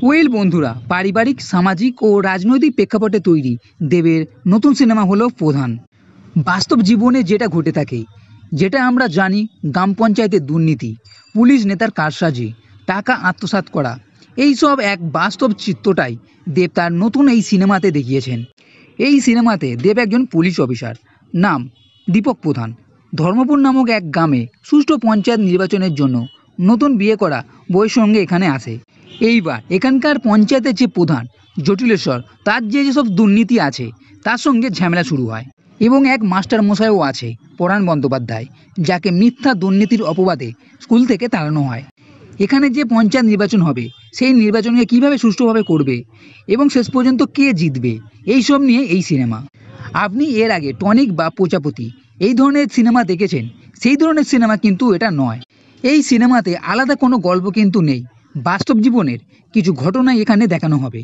Well বন্ধুরা, পারিবারিক, সামাজিক ও রাজনৈতিক প্রেক্ষাপটে তৈরি দেবের নতুন সিনেমা হলো প্রধান। বাস্তব জীবনে যেটা ঘটে থাকে, যেটা আমরা জানি, গ্রাম পঞ্চায়েতের দুর্নীতি, পুলিশ নেতার কারসাজি, টাকা আত্মসাৎ করা, এইসব এক বাস্তব চিত্রটাই দেব তার নতুন এই সিনেমাতে দেখিয়েছেন। এই সিনেমাতে দেব একজন পুলিশ অফিসার, নাম দীপক প্রধান। ধর্মপুর নামক এক গ্রামে সুষ্ঠু পঞ্চায়েত নির্বাচনের জন্য নতুন বিয়ে করা বউয়ের সঙ্গে এখানে আসে। এইবার এখানকার পঞ্চায়েতের যে প্রধান জটিলেশ্বর, তার যেসব দুর্নীতি আছে তার সঙ্গে ঝামেলা শুরু হয়। এবং এক মাস্টার মশাইও আছে, পরাণ বন্দ্যোপাধ্যায়, যাকে মিথ্যা দুর্নীতির অপবাদে স্কুল থেকে তাড়ানো হয়। এখানে যে পঞ্চায়েত নির্বাচন হবে, সেই নির্বাচনকে কিভাবে সুষ্ঠুভাবে করবে এবং শেষ পর্যন্ত কে জিতবে, এইসব নিয়ে এই সিনেমা। আপনি এর আগে টনিক বা প্রজাপতি এই ধরনের সিনেমা দেখেছেন, সেই ধরনের সিনেমা কিন্তু এটা নয়। এই সিনেমাতে আলাদা কোনো গল্প কিন্তু নেই, বাস্তব জীবনের কিছু ঘটনাই এখানে দেখানো হবে।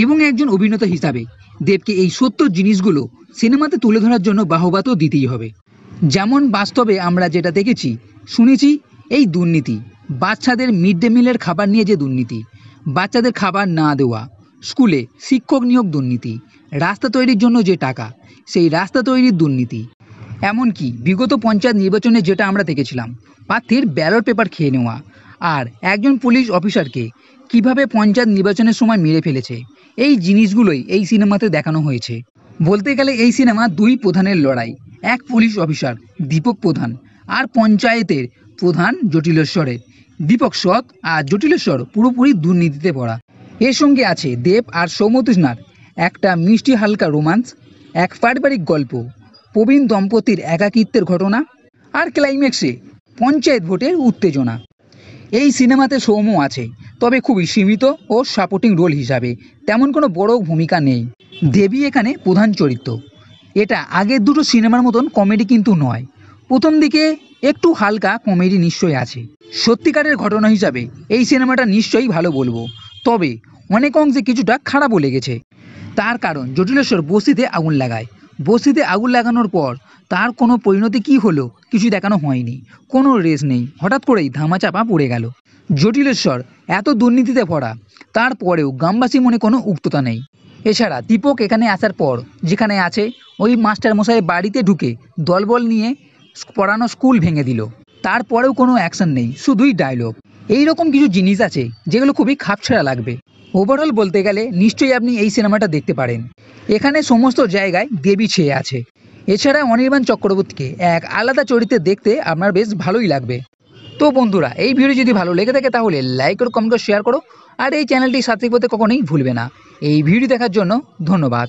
এবং একজন অভিনেতা হিসাবে দেবকে এই সত্য জিনিসগুলো সিনেমাতে তুলে ধরার জন্য বাহবা তো দিতেই হবে। যেমন বাস্তবে আমরা যেটা দেখেছি, শুনেছি, এই দুর্নীতি, বাচ্চাদের মিড ডে মিলের খাবার নিয়ে যে দুর্নীতি, বাচ্চাদের খাবার না দেওয়া, স্কুলে শিক্ষক নিয়োগ দুর্নীতি, রাস্তা তৈরির জন্য যে টাকা, সেই রাস্তা তৈরির দুর্নীতি, এমনকি বিগত পঞ্চায়েত নির্বাচনে যেটা আমরা দেখেছিলাম, প্রার্থীর ব্যালট পেপার খেয়ে নেওয়া, আর একজন পুলিশ অফিসারকে কিভাবে পঞ্চায়েত নির্বাচনের সময় মেরে ফেলেছে, এই জিনিসগুলোই এই সিনেমাতে দেখানো হয়েছে। বলতে গেলে এই সিনেমা দুই প্রধানের লড়াই, এক পুলিশ অফিসার দীপক প্রধান আর পঞ্চায়েতের প্রধান জটিলেশ্বরের। দীপক সৎ আর জটিলেশ্বর পুরোপুরি দুর্নীতিতে পড়া। এর সঙ্গে আছে দেব আর সৌমতৃষ্ণার একটা মিষ্টি হালকা রোমান্স, এক পারিবারিক গল্প, প্রবীণ দম্পতির একাকিত্বের ঘটনা, আর ক্লাইম্যাক্সে পঞ্চায়েত ভোটের উত্তেজনা। এই সিনেমাতে সৌম্য আছে, তবে খুবই সীমিত ও সাপোর্টিং রোল হিসাবে, তেমন কোনো বড় ভূমিকা নেই। দেবী এখানে প্রধান চরিত্র। এটা আগের দুটো সিনেমার মতন কমেডি কিন্তু নয়, প্রথম দিকে একটু হালকা কমেডি নিশ্চয়ই আছে। সত্যিকারের ঘটনা হিসাবে এই সিনেমাটা নিশ্চয়ই ভালো বলবো, তবে অনেক অংশে কিছুটা খারাপও লেগেছে। তার কারণ জটিলেশ্বর বস্তিতে আগুন লাগায়, বস্তিতে আগুন লাগানোর পর তার কোনো পরিণতি কী হলো কিছু দেখানো হয়নি, কোনো রেস নেই, হঠাৎ করেই ধামাচাপা পড়ে গেল। জটিলেশ্বর এত দুর্নীতিতে ভরা, তারপরেও গ্রামবাসী মনে কোনো উক্ততা নেই। এছাড়া দীপক এখানে আসার পর যেখানে আছে, ওই মাস্টার মশাই বাড়িতে ঢুকে দলবল নিয়ে পড়ানো স্কুল ভেঙে দিল, তারপরেও কোনো অ্যাকশন নেই, শুধুই ডায়লগ। এই রকম কিছু জিনিস আছে যেগুলো খুবই খাপছাড়া লাগবে। ওভারঅল বলতে গেলে নিশ্চয়ই আপনি এই সিনেমাটা দেখতে পারেন। এখানে সমস্ত জায়গায় দেবী ছেয়ে আছে। এছাড়া অনির্বাণ চক্রবর্তীকে এক আলাদা চরিত্রে দেখতে আপনার বেশ ভালোই লাগবে। তো বন্ধুরা, এই ভিডিও যদি ভালো লেগে থাকে তাহলে লাইক করো, কমেন্ট করো, শেয়ার করো, আর এই চ্যানেলটি সাবস্ক্রাইব করতে কখনোই ভুলবে না। এই ভিডিও দেখার জন্য ধন্যবাদ।